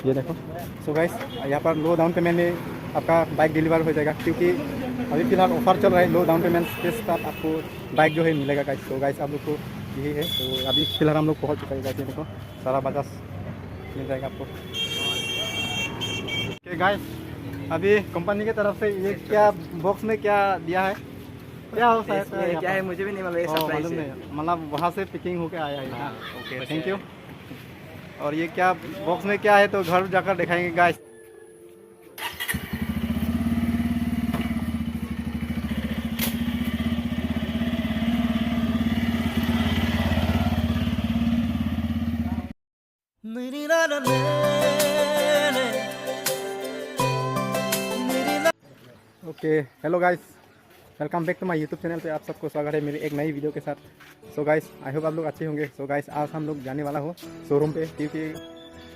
ये देखो। So guys यहाँ पर लो डाउन पेमेंट में आपका बाइक डिलीवर हो जाएगा, क्योंकि अभी फिलहाल ऑफर चल रहा है। लो डाउन पेमेंट के साथ आपको बाइक जो है मिलेगा गाइस। तो गाइस आप लोग को यही है। तो अभी फिलहाल हम लोग पहुँच चुका है गाइस। ये देखो सारा बजाज मिल जाएगा आपको। ओके गाइस, अभी कंपनी की तरफ से ये क्या बॉक्स में क्या दिया है, क्या हो सकता है, क्या है मुझे भी नहीं मालूम, ये सरप्राइज मालूम है। नहीं, मतलब वहाँ से पिकिंग होके आया है। हाँ, ओके थैंक यू। और ये क्या बॉक्स में क्या है तो घर जाकर दिखाएंगे guys. Okay hello guys, welcome back to my YouTube channel पे आप सबको स्वागत है मेरी एक नई वीडियो के साथ। सो गाइस आई होप आप लोग अच्छे होंगे। सो गाइस आज हम लोग जाने वाला हो शोरूम पे, क्योंकि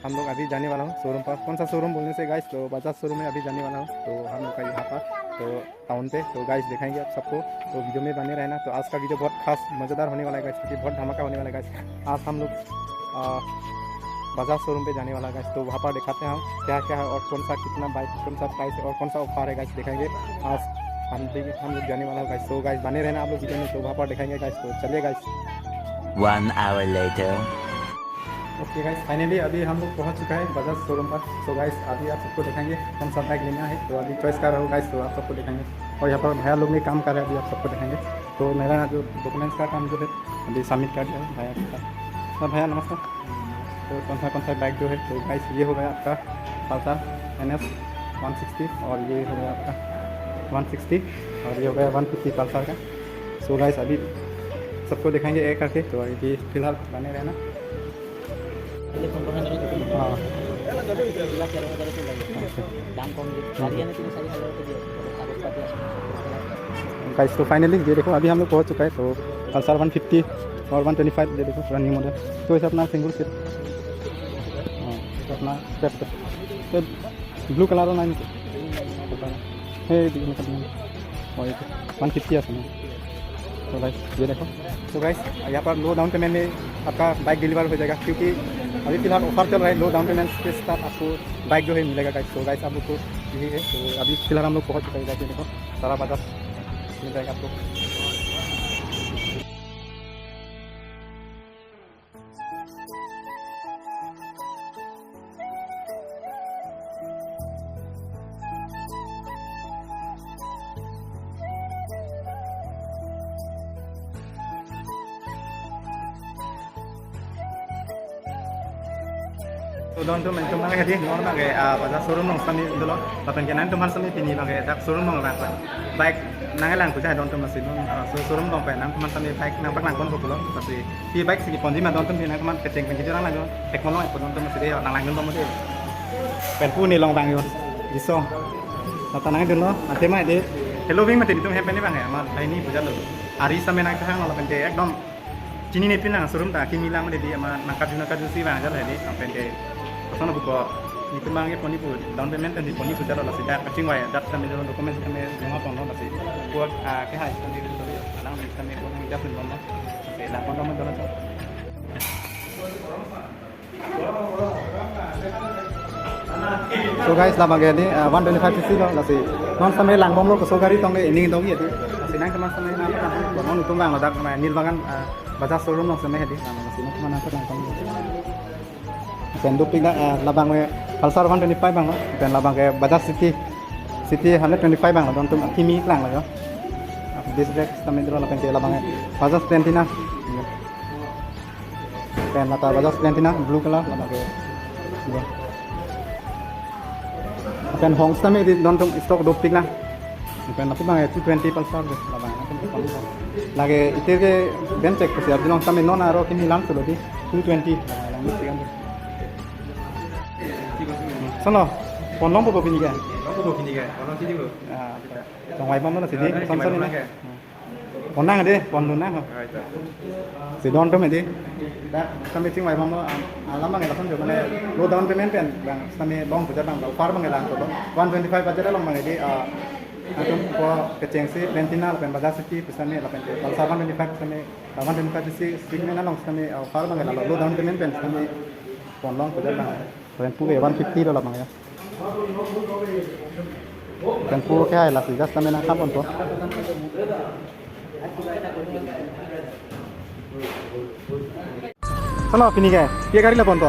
हम लोग अभी जाने वाला हूँ शोरूम पर। कौन सा शोरूम बोलने से गाइस, तो बजाज शोरूम में अभी जाने वाला हूँ। तो हम लोग का यहाँ पर तो टाउन पे। तो गाइस दिखाएंगे आप सबको, तो वीडियो में बने रहना। तो आज का वीडियो बहुत खास मज़ेदार होने वाला है गाइस, क्योंकि बहुत धमाका होने वाला है गाइस। आज हम लोग बजाज शोरूम पे जाने वाला है गाइस। तो वहाँ पर दिखाते हैं हम क्या क्या है और कौन सा कितना बाइक, कौन सा प्राइस है और कौन सा ऑफर है गाइस, दिखाएंगे आज हम लोग जाने वाला है गाइस। तो गाइस बने रहना आप लोग वीडियो में, तो वहाँ पर दिखाएंगे गाइस। तो चलिए guys. 1 hour later. Okay guys, finally अभी हम लोग पहुँच चुका है बजाज शोरूम पर। तो गाइस अभी आप सबको दिखाएंगे कौन सा बाइक लेना है। तो अभी चॉइस कर रहा हूँ गाइस, तो आप सबको दिखाएंगे। और यहाँ पर भैया लोग ने काम कर रहे हैं, अभी आप सबको दिखाएंगे। तो मेरा जो डॉक्यूमेंट्स का काम जो है अभी सबमिट कर दिया है भैया के साथ। तो भैया नमस्कार। तो कौन सा बाइक जो है, तो गाइस ये हो गया आपका पल्सर NS 160, और ये हो गया आपका 160, और ये हो गया 150 पल्सर का। सो गाइस अभी सबको दिखाएंगे एक करके। तो अभी फिलहाल बने रहना। हाँ गाइस, तो फाइनली ये देखो अभी हम लोग पहुँच चुका है। तो पल्सर 150 और 125 ये देखो पूरा न्यू मॉडल। तो इसे अपना सिंगल सीट अपना तो ब्लू कलर नाइन है और 150 है। तो गाइस ये देखो। तो गाइस यहाँ पर लो डाउन पेमेंट में आपका बाइक डिलीवर हो जाएगा, क्योंकि अभी फिलहाल ऑफर चल रहा है। लो डाउन पेमेंट के साथ आपको बाइक जो है मिलेगा गाइस। तो गाइस आप लोग को यही है। तो अभी फिलहाल हम लोग पहुँच चुके हैं। देखो सारा बजाज मिल जाएगा आपको। Don tu men cuma lagi di normal ke pada showroom nong sami dulu. Tapi kan nanti teman sami pini bang ke, tak showroom nong nak baik nangai lang kucai don tu masih nong showroom nong pe nang teman sami baik nang pak nang kon populo masih di baik segi pondi mah don tu pini nang teman keceng keceng orang lagi teknologi pun don tu masih dia nang lang don tu masih penpu ni long bang yo disong. Nata nangai dulu nanti mah dia Halloween mah itu happen ni bang ya, mah ini puja lo. Hari sama nang kahang lo pente ekdom cini ni pina showroom tak kimi lang mah dia mah nak kaju si bang jalan dia pente. Sana buka itu mangnya poni pun down payment dan di poni sudah lah sudah kacing waya dat kami dalam dokumen kami semua pun masih buat ke hai kami itu tadi alang kami pun tidak pun mana masih lah pun kami dalam tu. So guys lah bagai ni 125cc lo lah si non sampai lang bom lo ke sogari tong ini tong itu masih nang teman sampai nang apa non itu bang ada nil bangan Bajaj showroom lo sampai hadi masih nang mana apa nang tong Penduk pindah labang me Pulsar 125 bang lo, dan labang ke Bajaj City 125 bang lo, don tu kimi lang lo yo. Disc brake kami dulu labang ke labang Bajaj Platina. Dan lata Bajaj Platina blue color labang ke. Dan Hongs kami di don tu stok doping lah. Dan tapi bang 220 Pulsar deh labang lagi itu ke ben cek pasti abis kami non aro kimi lang tu di 220 lang itu kan. Sono, ponong apa pini kan? Apa pini kan? Orang sini bu. Trong vài món nó sẽ đi, xong xong đi. Còn năng ở đây, còn luôn năng không? Sẽ đón trong này đi. Đã, xong đi trên vài món nó lắm bằng ngày là không được, mà này lô down payment tiền, bằng xong đi bong của bằng far bằng ngày làm của 125 budget long bằng ngày đi. Atum ko keceng si Platina lapen Bajaj City pesane lapen Pulsar 125 pesane 125 si sigme na long pesane far bằng ngày là lô down payment tiền pesane còn long của bằng tempo के 150 dollar मांगे tempo क्या है last just में ना काम बंद चलो पिनी के ये गाड़ी ला बंद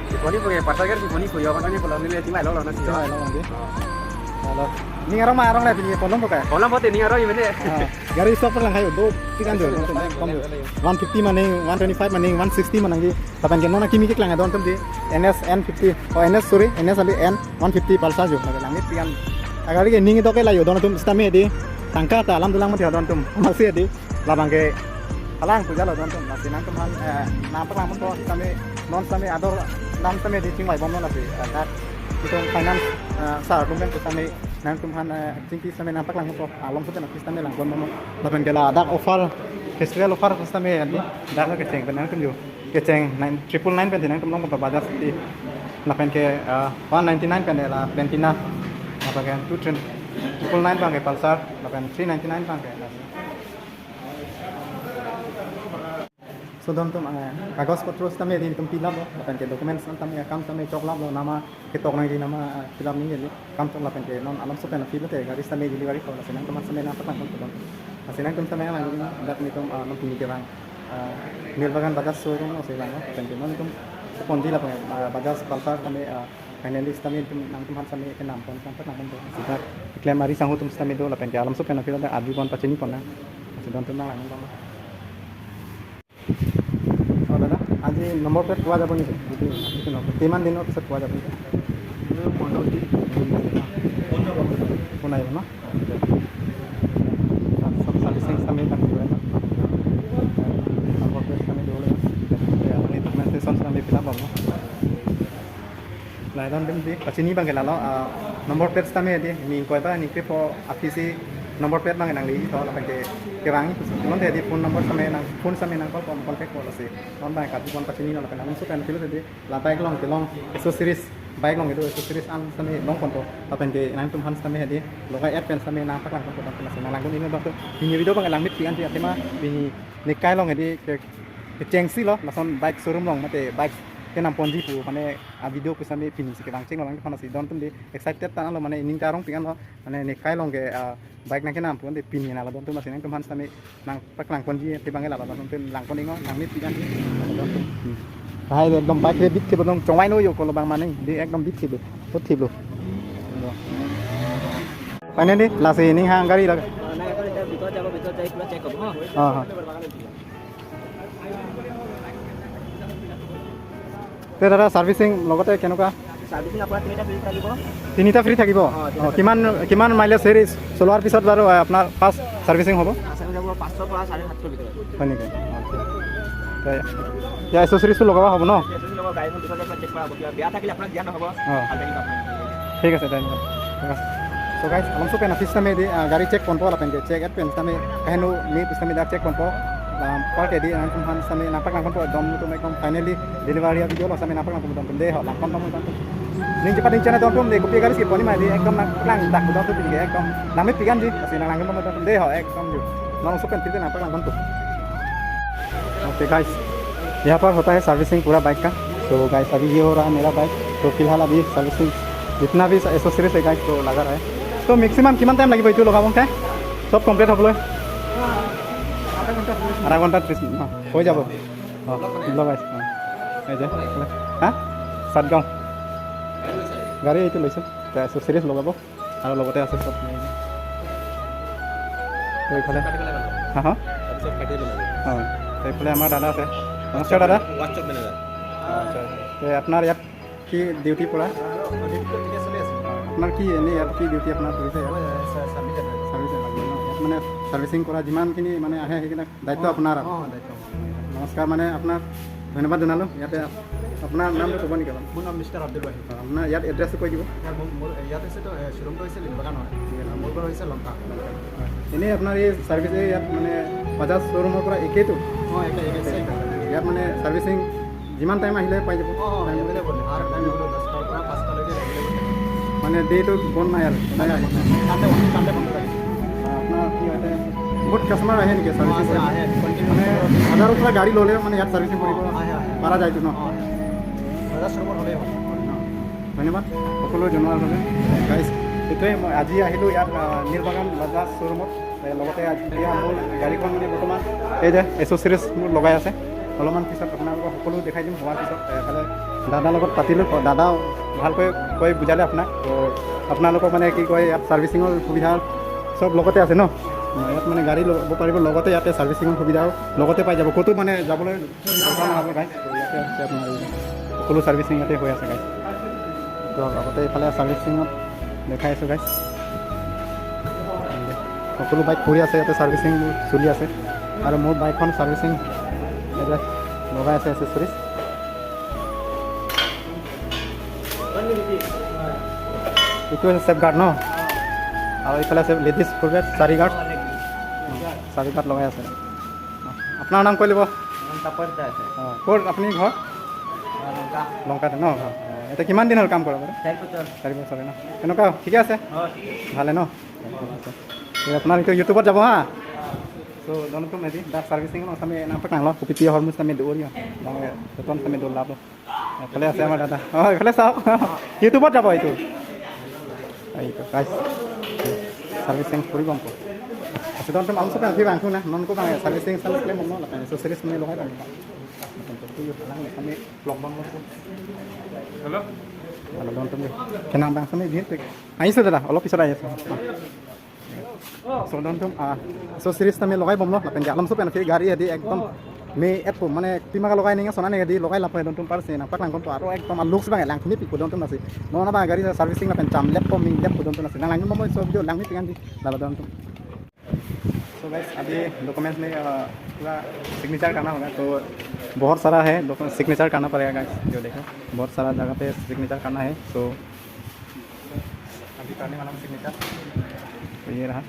Koni punya partai kan koni punya apa kan kalau nilai tinggal lo nasi. Halo. Ni ngarong mah ngarong lah pinie pondong pakai. Kalau mau ini orang ini. Gari stop lang kayo do tikan do. 150 maning 125 maning 160 manang di. Tapan kenona kimi kik lang adon tum di NS N50 oh NS sorry NS ali N 150 palsa jo langit tikan. Agari ke ningi to ke layo don tum stame di. Tangka ta alhamdulillah mati adon tum. Masih di labang ke alang puja lo don tum masih nang teman nampak lang to stame non stame ador nam stame di tingwai bom non lagi. Itu finance sar rumben tu stame nang tumhan tingki stame nampak lang to alom tu nak stame lang bom non laban ke la dak offer festival offer stame ani dak ke ceng benang tum jo ke ceng 999 pen nang tum long pa bajas di laban ke 199 pen la bentina apa kan 299 bang ke Pulsar laban 399 bang ke so don tum kagos patro stame din tum pilap lo lapan ke documents tam ya kam stame choklam lo nama ketok nang di nama pilap ni ni kam tum lapan ke non alam sopen fil te garis stame delivery ko lasen tum stame na patang tum don lasen tum stame lang ni dak ni tum non pini ke bang nirbagan bagas showroom o selang lo lapan ke non tum pondi lapan bagas Pulsar tame finally stame tum nang tum han stame ke nam pon sam patang tum sidar claim mari sangu tum stame do lapan ke alam sopen fil da adu bon pachini pon na don tum lang tum আজি number plate পোৱা যাব নেকি কিমান দিনৰ পিছত পোৱা যাব phone আহিব ন চব চাৰ্ভিচিং চামি থাকিব নম্বৰ প্লেট চামি দিব লাগিব আপুনি ডকুমেণ্টেশ্যন চামি ফিল আপ হ'ব লাইদন দিম দি পাচিনি বাংগে লালো নম্বৰ প্লেট চামি দি নি কয় বা নিকে ফ অফিসি nomor plate bang nang li to la pake ke bang non de phone number same nang phone same nang call contact call ase non bang kat phone pachini no la nang so kan filo de la bike long accessories bike long itu accessories an same long konto apen ke nang tum han same de logai app pen same nang paklang konto kan nang lang ini bang ini video bang lang mit pian ti atema bini nikai long edi ke chengsi lo la son bike showroom long mate bike ke nam ponji pu mane video ku same pini se ke bang cheng long phana si don tum de excited ta lo mane ning tarong pian lo mane nikai long ke baik nang kenam pun de pini na la don tum masih nang tumhan sami nang paklang ponji te bangai la don tum lang pon ingo nang mit pian don tum hai de dom baik bit ke don chongwai no yo ko lo bang maning de ekdom bit ke do positif lo finally last ini hang gari la Nah, kalau kita betul cek pula check up ha. ha te dara servicing logote kenuka Servicing apa তিনিটা free থাকিব কিমান কিমান mileage হেৰি চলোৱাৰ পিছত বাৰু আপোনাৰ first সাৰ্ভিসিং হ'ব আসামি যাব 500 পৰা 750 ভিতৰত হয় নেকি ইয়া এসেসরিজটো লগাব হ'ব ন গাড়ীখন পিছতে চেক কৰা হ'ব বেয়া থাকিলে আপোনাক দিয়া নহ'ব ঠিক আছে ধন্যবাদ so guys alam so pena fis tame di gari check konpo la pen check at pen tame kaheno ni fis tame da check konpo part di an tum han same napak lang konpo dom to mekom finally delivery video lo same napak lang konpo de ho lang konpo ning cepat ning chana dom tum de kopi gari si poni ma di ekdom lang dak dom tu di ekdom namit pigan di kasi lang konpo dom de ho ekdom ju long so pen फिर napak lang konpo okay guys यहाँ पर होता है servicing पूरा bike का तो guys अभी ये हो रहा है मेरा बाइक तो फिलहाल अभी सर्विसिंग जितना भी एसेसरीज है गाइस तो लगा रहा है तो मैक्सिमम किमान टाइम लगे ये लगाब क्या सब कम्प्लीट हो आधा घंटा 30 मिनट हो যাব गाइस हाँ सातगाँव गाड़ी ये लैसे एसेसरीज लगाब और लगते আছে सब এইফালে हाँ हाँ हाँ এইফালে আমাৰ দাদা আছে নমস্কাৰ দাদা আপোনাৰ ইয়াত কি ডিউটি পৰা আপোনাৰ কি এনেই ইয়াত কি ডিউটি আপোনাৰ কৰিছে মানে সাৰ্ভিচিং কৰা যিমানখিনি মানে আহে সেইবিলাক দায়িত্ব আপোনাৰ নমস্কাৰ মানে আপোনাক ধন্যবাদ জনালোঁ ইয়াতে আপোনাৰ নামটো ক'ব নেকি মোৰ নাম মিষ্টাৰ আব্দুল ৱাহিদ আপোনাৰ ইয়াত এড্ৰেছটো কৈ দিব মোৰ ইয়াত হৈছে তো শ্ব'ৰুমটো হৈছে লিমবাগান হয় মোৰ ঘৰ হৈছে লংকা এনেই আপোনাৰ এই ছাৰ্ভিচ ইয়াত মানে বাজাজ শ্ব'ৰুমৰ পৰা একেইতো অঁ ইয়াত মানে ছাৰ্ভিচিং যিমান টাইম আহিলে পাই যাব মানে ডেটো বন্ধ নাই আৰু আপোনাৰ কি হয় বহুত কাষ্টমাৰ আহে নেকি ছাৰ্ভিচিং মানে হাজাৰৰ পৰা গাড়ী ল'লে মানে ইয়াত ছাৰ্ভিচিং কৰিব পৰা যায়তো ন বাজাজ শ্ব'ৰুমত হ'লেই ধন্যবাদ সকলো জনোৱাৰ বাবে গাইজ এইটোৱে মই আজি আহিলোঁ ইয়াত নীলবাগান বাজাজ শ্ব'ৰুমত লগতে এতিয়া মোৰ গাড়ীখন মানে বৰ্তমান এই যে এচ'চিৰিজ মোৰ লগাই আছে অলপমান পিছত আপোনালোকক সকলো দেখাই দিম হোৱাৰ পিছত এফালে দাদাৰ লগত পাতিলোঁ দাদা ভালকৈ কৈ বুজালে আপোনাক তো আপোনালোকক মানে কি কয় ইয়াত ছাৰ্ভিচিঙৰ সুবিধা চব লগতে আছে ন ইয়াত মানে গাড়ী ল'ব পাৰিব লগতে ইয়াতে ছাৰ্ভিচিঙৰ সুবিধাও লগতে পাই যাব ক'তো মানে যাবলৈ দৰকাৰ নহ'ব গাইজ তো ইয়াতে আছে আপোনাৰ সকলো ছাৰ্ভিচিং ইয়াতে হৈ আছে গাইজ তো লগতে এইফালে ছাৰ্ভিচিঙত দেখাই আছোঁ গাইজ সকলো বাইক কৰি আছে ইয়াতে ছাৰ্ভিচিং চলি আছে আৰু মোৰ বাইকখন ছাৰ্ভিচিং এতিয়া লগাই আছে এচেছৰিজ এইটো হৈছে ছেফ গাৰ্ড ন আৰু এইফালে আছে লেডিজ ফুটৱেৰ চাৰি গাৰ্ড লগাই আছে আপোনাৰ নাম কৈ ল'ব অঁ ক'ত আপুনি ঘৰ লংকাতে ন এতিয়া কিমান দিন হ'ল কাম কৰা বাৰু 4 বছৰ ন কেনেকুৱা ঠিকে আছে ভালে ন আপোনাৰ এইটো ইউটিউবত যাব হা so doon to medi da servicing no kami nampak nang lo kupiti hormus kami doon yo dang beton kami doon labo kale ase amar dada oh kale sao youtube ot jabo itu itu guys servicing puri bompo ase doon to am sa phi bang na non ko bang servicing sal kle mo la so series me logai bang to yo lang kami vlog bang mo hello hello doon to me kenang bang kami din ai so dada olo pisod ai so doon to so series kami logai bom lo lapen jalam so pen fi gari adi ekdom me epo mane timaga logai ninga sona ne adi logai lapen doon to par se na pak lang kon to aro ekdom looks bang lang khini pi doon to nasi no na ba gari servicing lapen cham lep pom lep doon to nasi lang mo so video lang ni pingan di dala doon to so guys अभी documents में पूरा signature करना होगा तो बहुत सारा है signature करना पड़ेगा गाइस जो देखो बहुत सारा जगह पे सिग्नेचर करना है तो अभी करने वाला सिग्नेचर तो ये रहा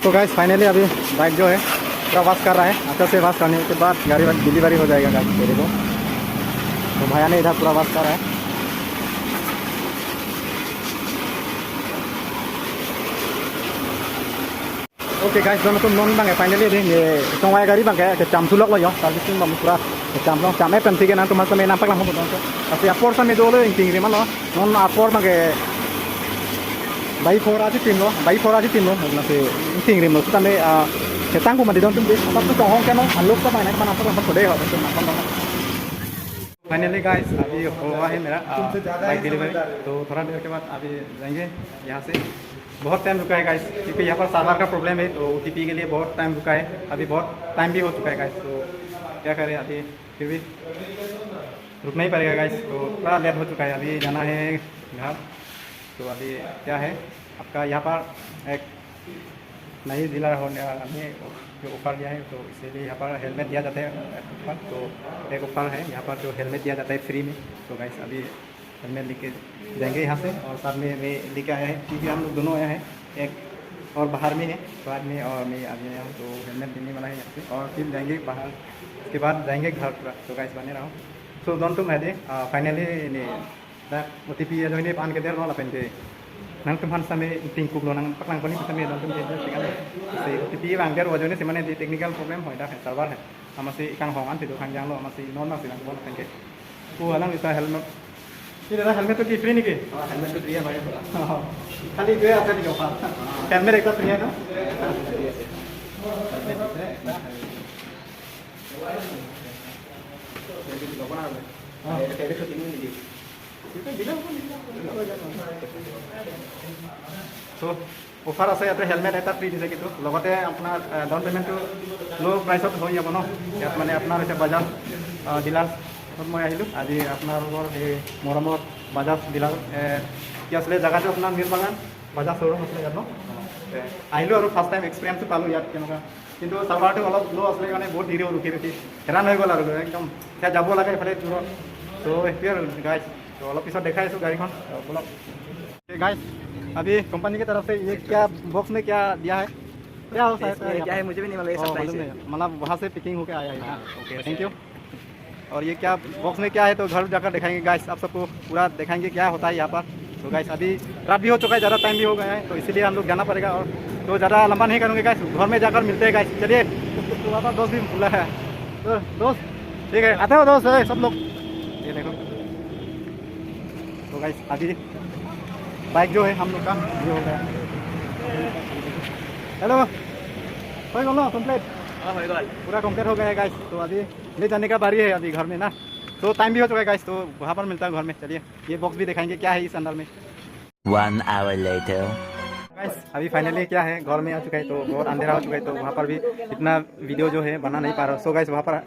तो गाइस फाइनली अभी बाइक जो है पूरा वॉश कर रहा है अच्छा से वॉश करने के बाद गाड़ी डिलीवरी हो जाएगा गाइस मेरे को तो भैया ने इधर पूरा वॉश कर रहा है ओके गाइस दोनों तो नॉन बंगे फाइनली ये तोंगाय गाड़ी बंगे के चामसुलक लो यो सर्विसिंग बम पूरा चामलो चामे पेन ठीक है ना तुम समय ना पकला हो दोनों तो असि अपोर समय दो लो इंटिंग रे मानो नॉन अपोर बंगे बाई फोर आजी तीन लो ना से इंटिंग रे लो तो तमे ketang ko madi don tum bis apa तो हों केनो हल्लोक का पाना अपन अपन थोड़े हो तो अपन फाइनली गाइस अभी हुआ है मेरा बाइक डिलीवरी तो थोड़ा देर के बाद अभी जाएंगे यहाँ से बहुत टाइम रुका है गाइस क्योंकि यहाँ पर सर्वर का प्रॉब्लम है तो OTP के लिए बहुत टाइम रुका है अभी बहुत टाइम भी हो चुका है गाइस तो क्या करें अभी फिर भी रुकना ही पड़ेगा गाइस तो थोड़ा लेट हो चुका है अभी जाना है घर तो अभी क्या है आपका यहाँ पर एक नई डीलर होने हमें जो ऑफर दिया है तो इसीलिए यहाँ पर हेलमेट दिया जाता है ऑफर तो एक ऑफर है यहाँ पर जो हेलमेट दिया जाता है फ्री में तो गाइस अभी हेलमेट लेके जाएंगे यहाँ से और साथ में मैं लेके आया है क्योंकि हम लोग दोनों आया है एक और बाहर में है बाद में और मैं अभी आया हूँ तो हेलमेट देने वाला है यहाँ से और फिर जाएंगे बाहर उसके बाद जाएंगे घर पूरा तो गाइस बने रहा हूँ तो दोनों तुम है फाइनली OTP जो ini pan ke der no la pente nang tumhan same ting kuk lo nang paklang koni same don tum je sikan se OTP bang der wajone se mane di technical problem hoi da server hai amase ikang hong an tidu khangjang lo amase non ma silang bon pente ko alang isa helmet ini dah helmet to free ni ke helmet to free hai bhai khali gue ase ni offer helmet ekta free hai no तो offer আছে ইয়াতে helmet এটা free দিছে কিন্তু লগতে আপোনাৰ down পেমেণ্টটো লো প্ৰাইসত হৈ যাব ন ইয়াত মানে আপোনাৰ এটা বাজাজ ডিলাৰ মই আহিলোঁ আজি আপোনালোকৰ এই মৰমৰ বাজাজ ডিলাৰ কি আছিলে জেগাটো আপোনাৰ নিৰ্বাগান বাজাজ শ্ব'ৰুম আছিলে ইয়াত ন আহিলোঁ আৰু ফাৰ্ষ্ট টাইম এক্সপিৰিয়েঞ্চটো পালোঁ ইয়াত কেনেকুৱা কিন্তু চাৰ্ভাৰটো অলপ ল' আছিলে কাৰণে বহুত দেৰি ৰখি হেৰান হৈ গ'ল আৰু একদম এতিয়া যাব লাগে এইফালে দূৰত তো সেইটোৱে আৰু গাইজ तो অলপ পিছত দেখাই আছোঁ গাড়ীখন অলপ गाइस अभी कंपनी की तरफ से ये क्या बॉक्स में क्या दिया है क्या होता है क्या है मुझे भी नहीं मालूम ये सरप्राइज है मतलब वहाँ से पिकिंग होकर आया है ओके थैंक यू और ये क्या बॉक्स में क्या है तो घर जाकर दिखाएंगे गाइस आप सबको पूरा दिखाएंगे क्या होता है यहाँ पर तो गाइस अभी रात भी हो चुका है ज़्यादा टाइम भी हो गया है तो इसीलिए हम लोग जाना पड़ेगा और तो ज़्यादा लंबा नहीं करूँगे गाइस घर में जाकर मिलते हैं गाइस चलिए तो वहाँ पर दोस्त भी खुला है तो दोस्त ठीक है आते हो दोस्त सब लोग ये देखो तो गाइस अभी बाइक जो है हम लोग का ये हो गया। हेलो हो गया कंप्लीट, पूरा कंप्लीट हो गया है गाइस। तो अभी ले जाने का बारी है अभी घर में ना, तो टाइम भी हो चुका है गाइस, तो वहाँ पर मिलता है घर में। चलिए ये बॉक्स भी दिखाएंगे क्या है इस अंदर में। 1 hour later. गाइस अभी फाइनली क्या है घर में आ चुका है, तो बहुत अंधेरा हो चुका है, तो वहाँ पर भी इतना वीडियो जो है बना नहीं पा रहा। सो गाइस वहाँ पर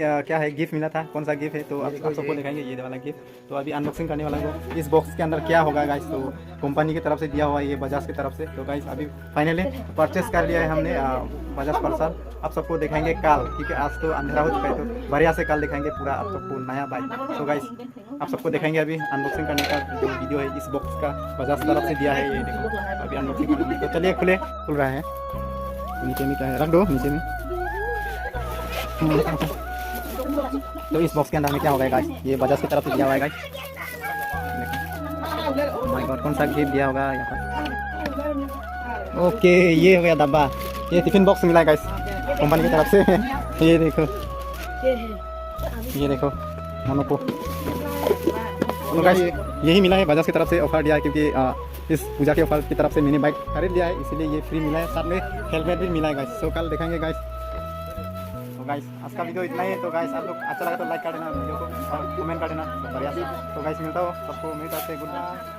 क्या है गिफ्ट मिला था, कौन सा गिफ्ट है तो आप सबको दिखाएंगे ये वाला गिफ्ट। तो अभी अनबॉक्सिंग करने वाला हूँ इस बॉक्स के अंदर क्या होगा गाइस। तो कंपनी की तरफ से दिया हुआ है ये, बजाज की तरफ से। तो गाइस अभी फाइनली परचेस कर लिया है हमने बजाज पल्सर। आप सबको दिखाएंगे कल, क्योंकि आज तो अंधेरा हो चुका है, तो बढ़िया से कल दिखाएंगे पूरा आप सबको नया बाइक। तो गाइस आप सबको दिखाएंगे अभी अनबॉक्सिंग करने का जो वीडियो है इस बॉक्स का, बजाज तरफ से दिया है ये देखो। अभी अनबॉक्सिंग करेंगे, तो चलिए खुल रहा है। नीचे में क्या है रख दो नीचे में। तो इस बॉक्स के अंदर में क्या होगा गाइस, ये बजाज की तरफ से दिया हुआ है गाइस। माय गॉड कौन सा गिफ्ट दिया होगा यहाँ पर। ओके ये हो गया डब्बा, ये टिफिन बॉक्स मिला है गाइस कंपनी की तरफ से। ये देखो मोनोको। तो गाइस यही मिला है बजाज की तरफ से, ऑफर दिया है क्योंकि इस पूजा के ऑफर की तरफ से मैंने बाइक खरीद लिया है, इसीलिए ये फ्री मिला है। साथ में हेलमेट भी मिला है गाइस। सो कल दिखाएंगे गाइस। तो गाइस आज का वीडियो इतना ही है। तो गाइस आप लोग अच्छा लगा तो लाइक कर देना वीडियो को और कमेंट कर देना बढ़िया से। तो गाइस मिलता हो सबको, मेरी तरफ से गुड नाइट।